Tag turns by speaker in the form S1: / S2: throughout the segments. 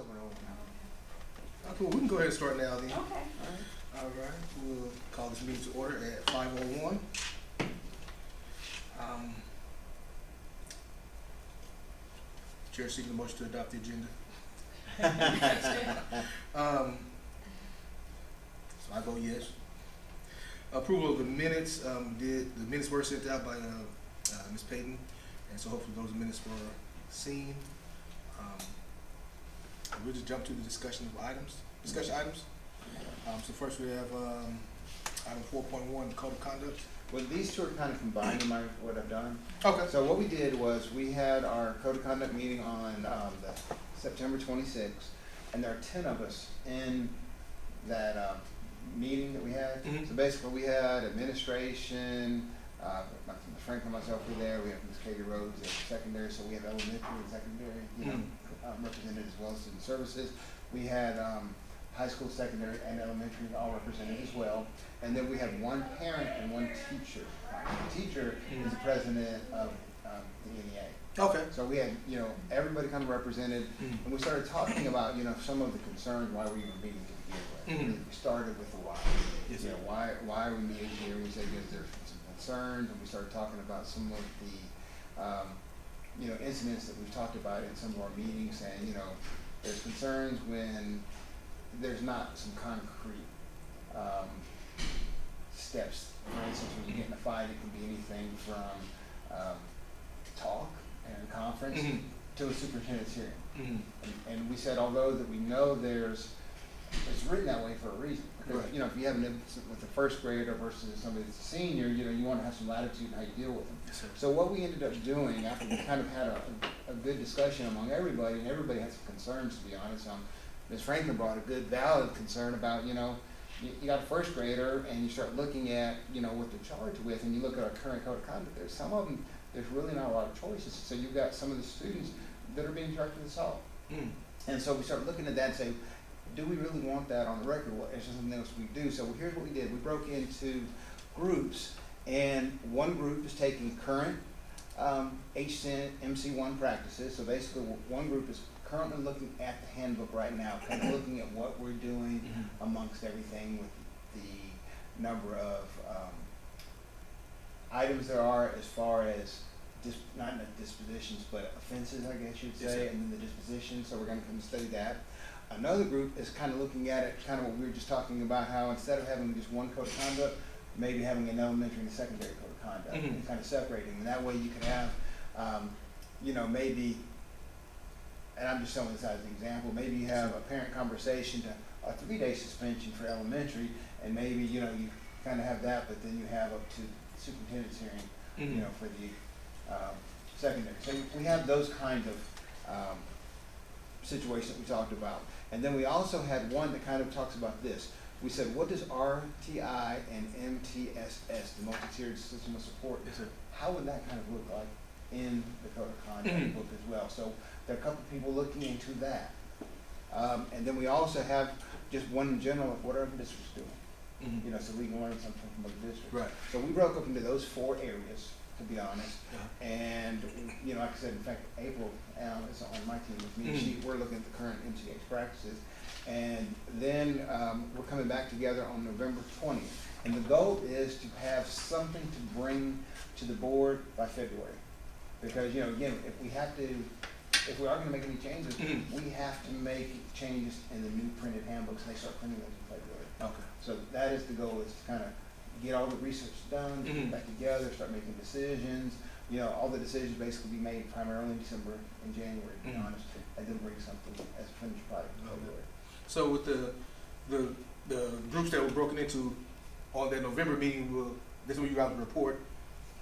S1: went over now.
S2: Cool, we can go ahead and start now then.
S3: Okay.
S2: All right, we'll call this meeting to order at 5:01. Chair seeking a motion to adopt the agenda. So I vote yes. Approval of the minutes, the minutes were sent out by Ms. Payton, and so hopefully those minutes were seen. We'll just jump to the discussion items. So first we have item 4.1, code of conduct.
S1: Well, these two are kind of combined in what I've done.
S2: Okay.
S1: So what we did was we had our code of conduct meeting on the September 26th, and there are 10 of us in that meeting that we had.
S2: Mhm.
S1: So basically, we had administration, Frank and myself were there. We have Ms. Katie Rhodes at secondary, so we have elementary and secondary, represented, as well as student services. We had high school, secondary, and elementary all represented as well. And then we had one parent and one teacher. The teacher is the president of the NEA.
S2: Okay.
S1: So we had, everybody kind of represented, and we started talking about, some of the concerns why we were meeting to begin with. We started with the why.
S2: Yes,
S1: You
S2: sir.
S1: know, why are we meeting here? We said because there's some concerns, and we started talking about some of the, incidents that we've talked about in some of our meetings, saying, there's concerns when there's not some concrete steps. For instance, when you get in a fight, it can be anything from talk and conference to a superintendent's hearing. And we said, although that we know it's written that way for a reason. Because,
S2: Right.
S1: if you have an incident with a first grader versus somebody that's a senior, you want to have some latitude in how you deal with them.
S2: Yes, sir.
S1: So what we ended up doing, after we kind of had a good discussion among everybody, and everybody had some concerns, to be honest, Ms. Franklin brought a good, valid concern about, you got a first grader, and you start looking at, what they're charged with, and you look at our current code of conduct, there's some of them, there's really not a lot of choices. So you've got some of the students that are being charged with assault. And so we started looking at that and say, do we really want that on the record? What is something else we do? So here's what we did. We broke into groups, and one group is taking current HCN MC1 practices. So basically, one group is currently looking at the handbook right now, kind of looking at what we're doing amongst everything with the number of items there are as far as not dispositions, but offenses, I guess you'd say,
S2: Yes, sir.
S1: and then the disposition. So we're going to come study that. Another group is kind of looking at it, kind of what we were just talking about, how instead of having just one code of conduct, maybe having an elementary and a secondary code of conduct, and kind of separating. And that way you can have, maybe, and I'm just showing this as an example, maybe you have a parent conversation to a 3-day suspension for elementary, and maybe, you kind of have that, but then you have up to the superintendent's hearing, for the secondary. So we have those kinds of situations that we talked about. And then we also had one that kind of talks about this. We said, what does RTI and MTSS, the multi-tiered system of support,
S2: Yes, sir.
S1: how would that kind of look like in the code of conduct book as well? So there are a couple of people looking into that. And then we also have just one in general of what other districts doing. So we can learn something from other districts.
S2: Right.
S1: So we broke up into those 4 areas, to be honest. And, like I said, in fact, April is on my team with me. We're looking at the current MCH practices. And then we're coming back together on November 20th. And the goal is to have something to bring to the board by February. Because, again, if we are going to make any changes, we have to make changes in the new printed handbooks, and they start printing those in February.
S2: Okay.
S1: So that is the goal, is to kind of get all the research done, get back together, start making decisions. All the decisions basically be made primarily in December and January, to be honest, and then bring something as a finished product in February.
S2: So with the groups that were broken into on that November meeting, this is where you got the report,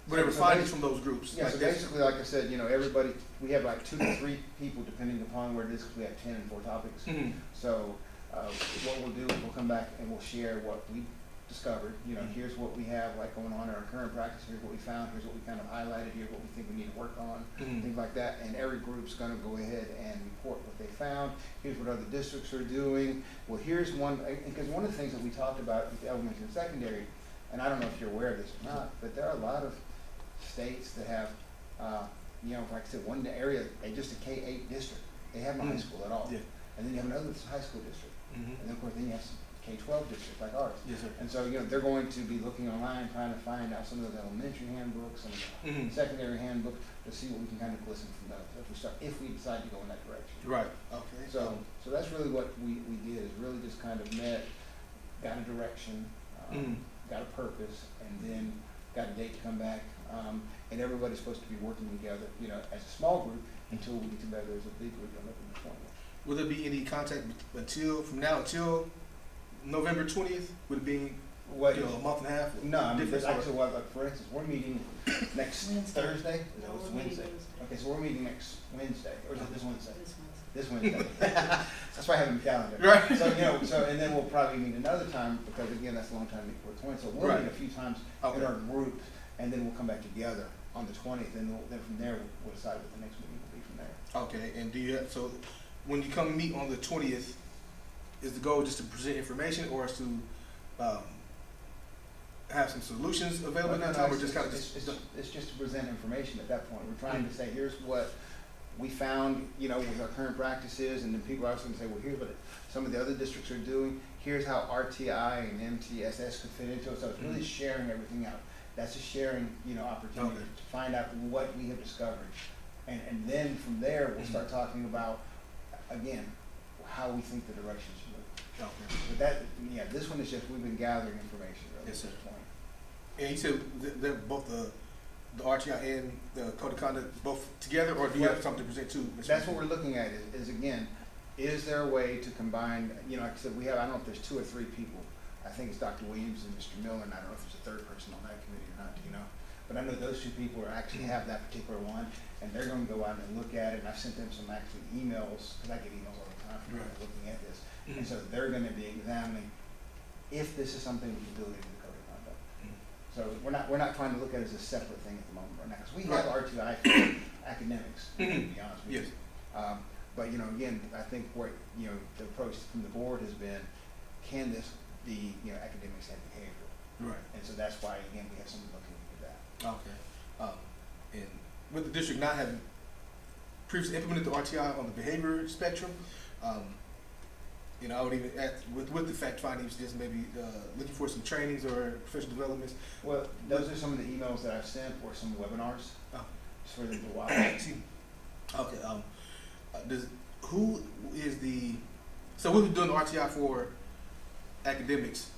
S2: whatever
S1: So
S2: findings from those groups.
S1: Yeah,
S2: like
S1: so
S2: this.
S1: basically, like I said, everybody, we have like 2 to 3 people depending upon where it is, because we have 10 and 4 topics. So what we'll do is we'll come back and we'll share what we discovered. Here's what we have like going on in our current practice. Here's what we found. Here's what we kind of highlighted. Here's what we think we need to work on. Things like that. And every group's going to go ahead and report what they found. Here's what other districts are doing. Well, here's one, because one of the things that we talked about with the elementary and secondary, and I don't know if you're aware of this or not, but there are a lot of states that have, like I said, one area, just a K-8 district. They have no high school at all.
S2: Yeah.
S1: and then you have another that's a high school district,
S2: Mhm.
S1: and then of course then you have some K-12 districts like ours.
S2: Yes, sir.
S1: And so, they're going to be looking online, trying to find out some of the elementary handbooks, some of the
S2: Mhm.
S1: secondary handbooks, to see what we can kind of glisten from those, if we decide to go in that direction.
S2: Right, okay.
S1: So that's really what we did, is really just kind of met, got a direction,
S2: Mhm.
S1: got a purpose, and then got a date to come back. And everybody's supposed to be working together, as a small group, until we get together as a big group on November 20th.
S2: Will there be any contact from now until November 20th? Would it be,
S1: What,
S2: a month and a half?
S1: no, I mean,
S2: Different
S1: there's
S2: sort of-
S1: actually, for instance, we're meeting next
S3: Wednesday.
S1: Thursday?
S3: No,
S1: No, it's
S3: we're meeting
S1: Wednesday.
S3: Wednesday.
S1: Okay, so we're meeting next Wednesday, or is it this Wednesday?
S3: This Wednesday.
S1: This Wednesday. That's why I have it in the calendar.
S2: Right.
S1: So, and then we'll probably meet another time, because again, that's a long time to meet for 20, so we'll
S2: Right.
S1: meet a few times
S2: Okay.
S1: in our groups, and then we'll come back together on the 20th, and then from there, we'll decide what the next meeting will be from there.
S2: Okay, and so when you come meet on the 20th, is the goal just to present information, or is to have some solutions available at that time, or just kind of
S1: It's just to present information at that point. We're trying to say, here's what we found, with our current practices, and then people are also gonna say, well, here's what some of the other districts are doing, here's how RTI and MTSS could fit into it, so it's really sharing everything out. That's a sharing, opportunity
S2: Okay.
S1: to find out what we have discovered. And then from there, we'll start talking about, again, how we think the direction should move.
S2: Okay.
S1: But this one is just, we've been gathering information really at
S2: Yes,
S1: this
S2: sir.
S1: point.
S2: And you said they're both the RTI and the code of conduct both together, or do you have something to present too? Mr.
S1: That's what we're looking at, is again, is there a way to combine, like I said, I don't know if there's 2 or 3 people. I think it's Dr. Williams and Mr. Miller, and I don't know if there's a third person on that committee or not, But I know those 2 people actually have that particular one, and they're gonna go out and look at it, and I've sent them some actually emails, because I get emails all the time from people
S2: Right.
S1: looking at this.
S2: Mhm.
S1: And so they're gonna be examining if this is something we can build into the code of conduct.
S2: Mhm.
S1: So we're not trying to look at it as a separate thing at the moment right now, because we
S2: Right.
S1: have RTI for academics, to
S2: Mhm.
S1: be honest with
S2: Yes.
S1: you. But, again, I think what, the approach from the board has been, can this be, academics and behavioral?
S2: Right.
S1: And so that's why, again, we have someone looking into that.
S2: Okay. And with the district not having previously implemented the RTI on the behavior spectrum, I would even add, with the fact findings, just maybe looking for some trainings or professional developments.
S1: Well, those are some of the emails that I've sent, or some webinars,
S2: Oh.
S1: just for them to watch.
S2: Okay. So we've been doing the RTI for academics.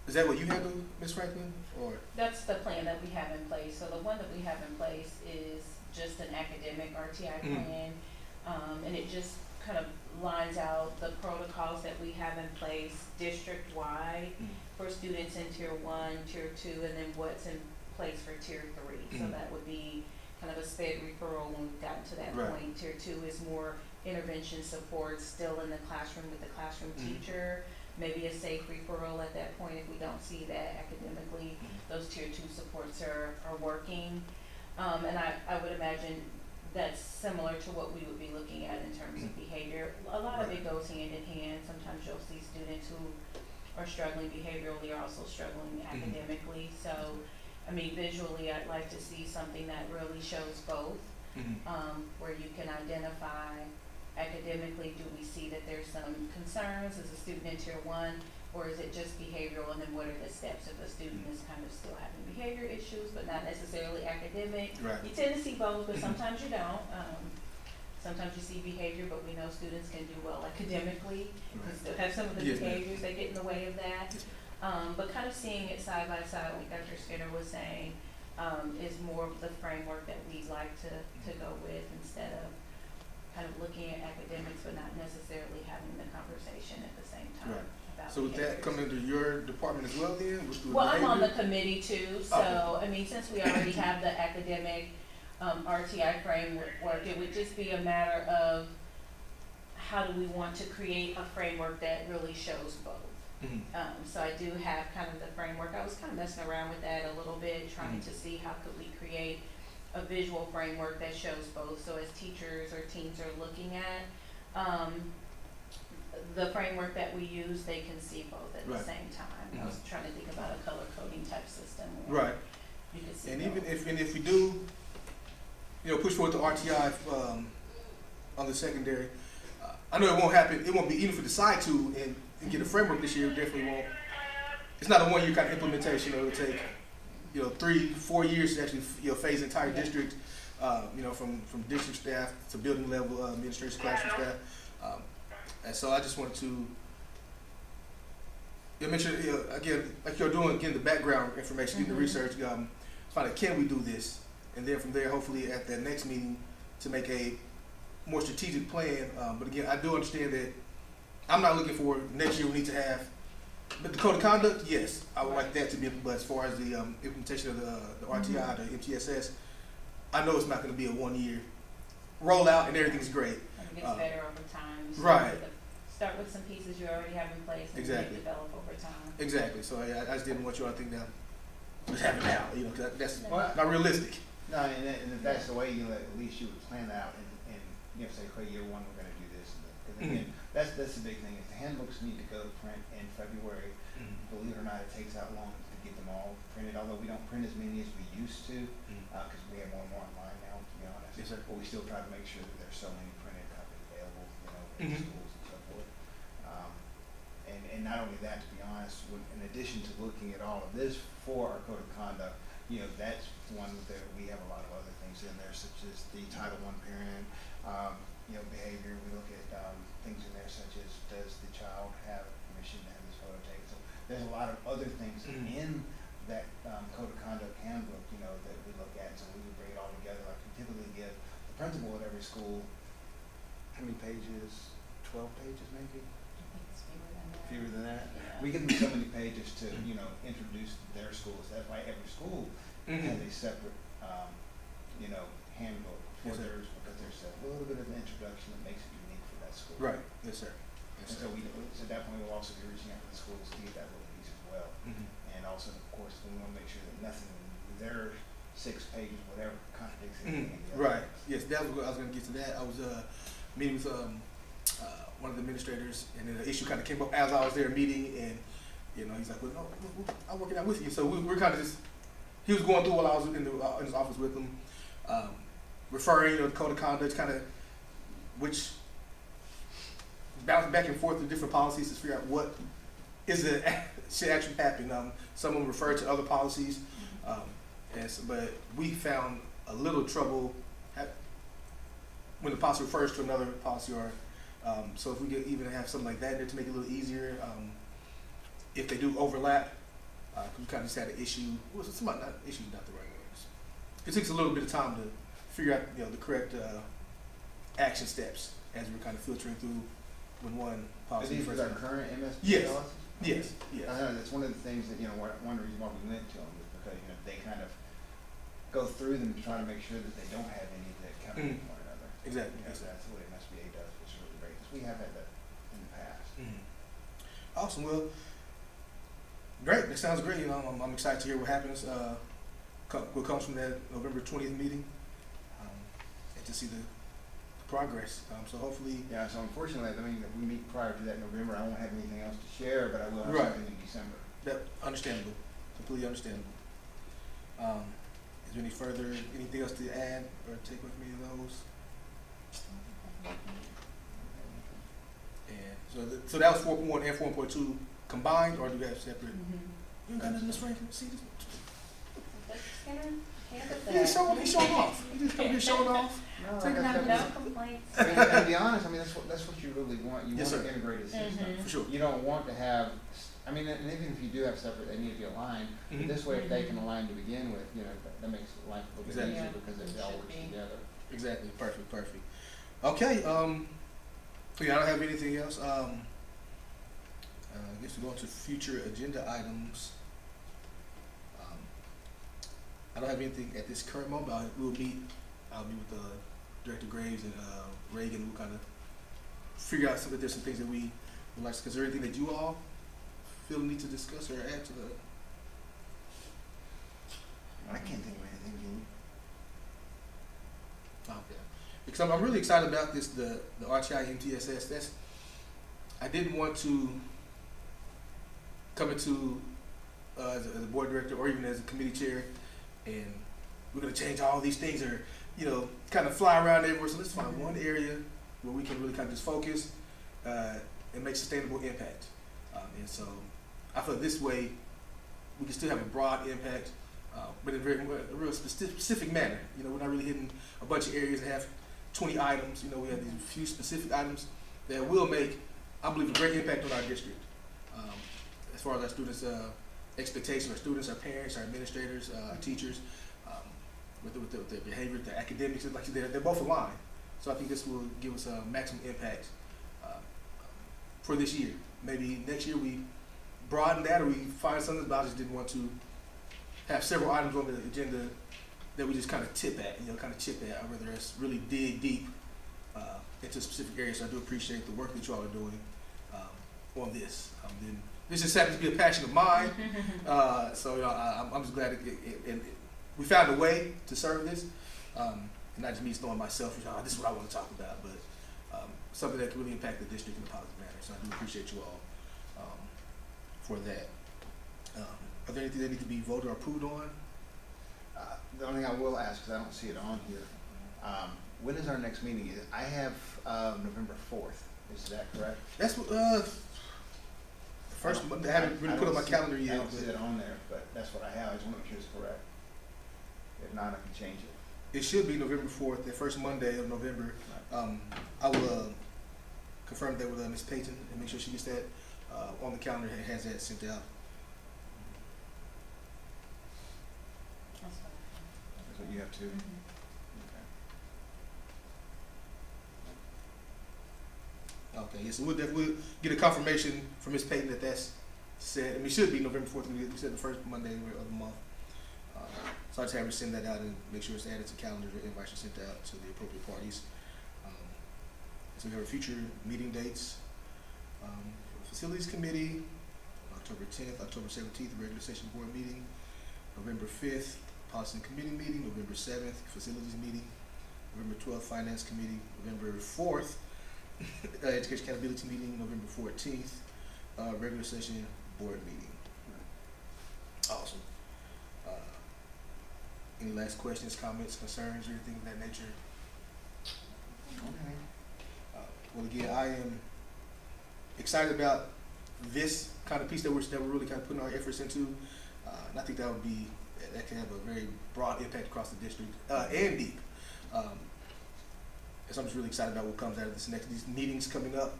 S2: Is that what you handle, Ms. Franklin, or?
S3: That's the plan that we have in place. So the one that we have in place is just an academic RTI
S2: Mhm.
S3: plan. And it just kind of lines out the protocols that we have in place district-wide for students in tier 1, tier 2, and then what's in place for tier 3. So
S2: Mhm.
S3: that would be kind of a sped referral when we've gotten to that
S2: Right.
S3: point. Tier 2 is more intervention support, still in the classroom with the classroom
S2: Mhm.
S3: teacher. Maybe a safe referral at that point if we don't see that academically those tier 2 supports are working. And I would imagine that's similar to what we would be looking at in terms of behavior. A lot of it goes hand in hand. Sometimes you'll see students who are struggling behaviorally are also struggling academically. So, I mean, visually, I'd like to see something that really shows both, where you can identify academically, do we see that there's some concerns as a student in tier 1, or is it just behavioral, and then what are the steps if a student is kind of still having behavior issues, but not necessarily academic?
S2: Right.
S3: You tend to see both, but sometimes you don't. Sometimes you see behavior, but we know students can do well academically, and still have some of the
S2: Yes, ma'am.
S3: behaviors that get in the way of that. But kind of seeing it side by side, like Dr. Skinner was saying, is more of the framework that we like to go with, instead of kind of looking at academics, but not necessarily having the conversation at the same time.
S2: Right.
S3: About
S2: So would that
S3: behaviors.
S2: come under your department as well then? With
S3: Well, I'm on the
S2: behavior?
S3: committee too, so, I mean, since we already have the academic, RTI framework, it would just be a matter of how do we want to create a framework that really shows both.
S2: Mhm.
S3: So I do have kind of the framework. I was kind of messing around with that a little bit, trying
S2: Mhm.
S3: to see how could we create a visual framework that shows both. So as teachers or teams are looking at, the framework that we use, they can see both at the
S2: Right.
S3: same time. I was trying to think about a color coding type system where
S2: Right.
S3: you could see
S2: And
S3: both.
S2: even if we do, push forward the RTI on the secondary, I know it won't happen. It won't be, even if we decide to and get a framework this year, it definitely won't. It's not a 1 year kind of implementation. It'll take, 3-4 years to actually, phase the entire district, from district staff to building level administration, classroom staff. And so I just wanted to make sure, again, like you're doing, getting the background information, getting the research, find out, can we do this? And then from there, hopefully at that next meeting, to make a more strategic plan. But again, I do understand that I'm not looking for next year we need to have, but the code of conduct, yes, I would like that to be, but as far as the implementation of the RTI, the MTSS, I know it's not going to be a 1 year rollout and everything's great.
S3: And it gets better over time. So
S2: Right.
S3: Start with some pieces you already have in place and
S2: Exactly.
S3: then develop over time.
S2: Exactly. So I just didn't want you all to think that just have it now, 'cause that's
S1: Well,
S2: not realistic.
S1: No, and if that's the way, at least you would plan that out and say, okay, year one, we're gonna do this. Because again, that's the big thing, is the handbooks need to go to print in February. Believe it or not, it takes that long to get them all printed, although we don't print as many as we used to, because we have more and more online now, to be honest.
S2: Yes, sir.
S1: But we still try to make sure that there's so many printed copies available, in schools and so forth. And not only that, to be honest, in addition to looking at all of this for our code of conduct, that's one that we have a lot of other things in there, such as the Title I parent, behavior. We look at things in there such as, does the child have permission to have this photo taken? So there's a lot of other things in that code of conduct handbook, that we look at. So we would bring it all together. Like we typically give the principal at every school, how many pages? 12 pages maybe?
S3: I think it's fewer than that.
S1: Fewer than that?
S3: Yeah.
S1: We give them so many pages to, introduce their schools. That's why every school has a separate, handbook for
S2: Yes, sir.
S1: theirs, because there's a little bit of an introduction that makes it unique for that school.
S2: Right. Yes, sir.
S1: And
S2: Yes,
S1: so
S2: sir.
S1: so at that point, we'll also be reaching out to the schools to get that little piece as well. And also, of course, we want to make sure that nothing in their 6 pages, whatever, contradicts anything in the other.
S2: Right. Yes, that was what I was going to get to that. I was meeting with one of the administrators, and then the issue kind of came up as I was there meeting, and he's like, "Well, no, I'm working out with you." So we're kind of just, he was going through while I was in his office with him, referring the code of conduct, kind of which bouncing back and forth to different policies to figure out what is the should actually happen. Some of them refer to other policies, but we found a little trouble when the policy refers to another policy, or so if we could even have something like that there to make it a little easier, if they do overlap, we kind of just had an issue. Well, it's not issue, not the right words. It takes a little bit of time to figure out the correct action steps as we're kind of filtering through when one
S1: Are
S2: policy
S1: these
S2: refers
S1: with our
S2: to.
S1: current MSP
S2: Yes.
S1: policies?
S2: Yes, yes.
S1: I know, that's one of the things that, one reason why we went to them is because, they kind of go through them to try to make sure that they don't have any that contradict one another.
S2: Exactly.
S1: That's what MSBA does, which is really great, because we have had that in the past.
S2: Awesome. Well, great. That sounds great. I'm excited to hear what happens. What comes from that November 20th meeting, and to see the progress. So hopefully,
S1: Yeah, so unfortunately, if we meet prior to that November, I won't have anything else to share, but I will have
S2: Right.
S1: something in December.
S2: that understandable, completely understandable. Is there anything else to add or take with me of those? And so that was 4.1 and 4.2 combined, or do we have separate? You got nothing, Ms. Franklin? See this? He's showing off. He just come here showing off.
S1: No,
S2: Take it
S1: like I
S2: out.
S1: said,
S3: No complaints.
S1: to be honest, that's what you really want. You
S2: Yes,
S1: want
S2: sir.
S1: an integrated system.
S2: For sure.
S1: You don't want to have, and even if you do have separate, they need to be aligned. But this way, if they can align to begin with, that makes life a little bit
S2: Exactly.
S1: easier
S3: Yeah,
S1: because
S3: it
S1: it all
S3: should
S1: works
S3: be.
S1: together.
S2: Exactly. Perfect. Okay. I don't have anything else. I guess we go on to future agenda items. I don't have anything at this current moment. I'll meet with Director Graves and Reagan. We'll kind of figure out if there's some things that we would like to discuss. Is there anything that you all feel need to discuss or add to the?
S1: I can't think of anything.
S2: Okay. Because I'm really excited about this, the RTI MTSS. I didn't want to come into as a board director or even as a committee chair, and we're going to change all these things or kind of fly around everywhere. So let's find one area where we can really kind of just focus and make sustainable impact. And so I feel this way we can still have a broad impact, but in a real specific manner. You know, we're not really hitting a bunch of areas that have 20 items. You know, we have these few specific items that will make, I believe, a great impact on our district. As far as our students' expectations, our students, our parents, our administrators, our teachers, with their behavior, their academics, like they're both aligned. So I think this will give us a maximum impact for this year. Maybe next year we broaden that, or we find something, but I just didn't want to have several items on the agenda that we just kind of tip at, kind of chip at. I'd rather us really dig deep into specific areas. So I do appreciate the work that you all are doing on this. This just happens to be a passion of mine, so I'm just glad we found a way to serve this, and not just me just knowing myself, this is what I want to talk about, but something that can really impact the district in a positive manner. So I do appreciate you all for that. Are there anything that need to be voted or approved on?
S1: The only thing I will ask, because I don't see it on here, when is our next meeting? I have November 4th. Is that correct?
S2: That's what, first Monday. I haven't really put on my calendar yet.
S1: I don't see it on there, but that's what I have. I just want to make sure it's correct. If not, I can change it.
S2: It should be November 4th, the first Monday of November. I will confirm that with Ms. Payton and make sure she gets that on the calendar and has that sent out.
S3: That's fine.
S1: That's what you have too?
S2: Okay, yes, so we'll get a confirmation from Ms. Payton that that's said. I mean, it should be November 4th. We said the first Monday of the month. So I just have her send that out and make sure it's added to calendars or invites are sent out to the appropriate parties. So we have our future meeting dates. Facilities Committee, October 10th, October 17th, regular session board meeting. November 5th, Policy and Committee meeting. November 7th, Facilities meeting. November 12th, Finance Committee. November 4th, Education Accountability meeting. November 14th, regular session board meeting. Awesome. Any last questions, comments, concerns, or anything of that nature?
S1: Okay.
S2: Well, again, I am excited about this kind of piece that we're really kind of putting our efforts into, and I think that can have a very broad impact across the district and deep. And so I'm just really excited about what comes out of these meetings coming up.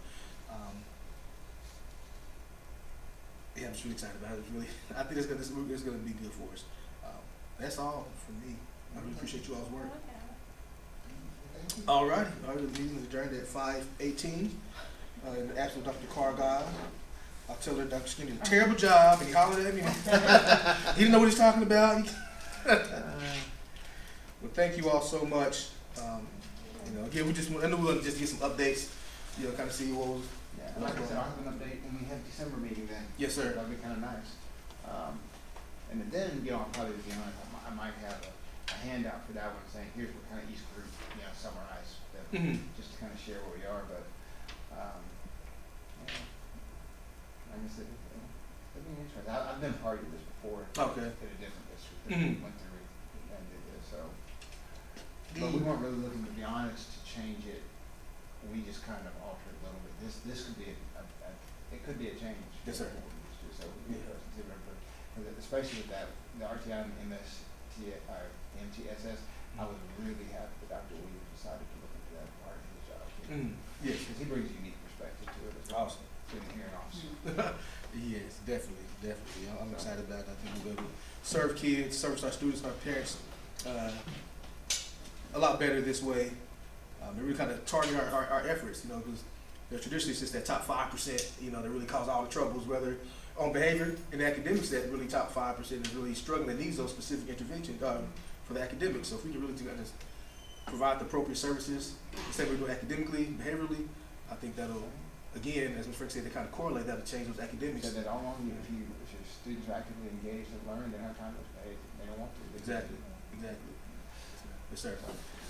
S2: Yeah, I'm just really excited about it. I think it's going to be good for us. That's all from me. I really appreciate you all's work. All right. The meeting is adjourned at 5:18. In the absence of Dr. Cargile, I'll tell her Dr. Skinner did a terrible job, and he hollered at me. He didn't know what he's talking about. Well, thank you all so much. Again, I know we want to just get some updates. Kind of see what was.
S1: Yeah, and like I said, I'll have an update when we have December meeting then.
S2: Yes, sir.
S1: That'll be kind of nice. And then, I'll probably be honest, I might have a handout for that one saying, here's what kind of each group, summarize them, just to kind of share where we are. But, like I said, it'll be interesting. I've been part of this before.
S2: Okay.
S1: At a different district that we went through and did this, so. But we weren't really looking, to be honest, to change it. We just kind of altered a little bit. This could be it could be a change.
S2: Yes, sir.
S1: So we need to consider it, especially with that, the RTI and MTSS, I was really happy that Dr. Williams decided to look into that part of his job.
S2: Yes.
S1: Because he brings a unique perspective to it as well.
S2: Awesome.
S1: Sitting here in office.
S2: Yes, definitely. I'm excited about it. I think we'll be able to serve kids, service our students, our parents a lot better this way. And really kind of target our efforts, because traditionally it's just that top 5%, that really cause all the troubles, whether on behavior and academics, that really top 5% is really struggling and needs those specific interventions for the academics. So if we can really just provide the appropriate services, the same way we do academically, behaviorally, I think that'll, again, as Ms. Frank said, they kind of correlate, that'll change those academics.
S1: So that all along, if your students are actively engaged and learn, they don't have time to pay, they don't want to.
S2: Exactly. Yes, sir.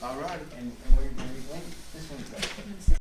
S2: All right.
S1: And we're going to this one's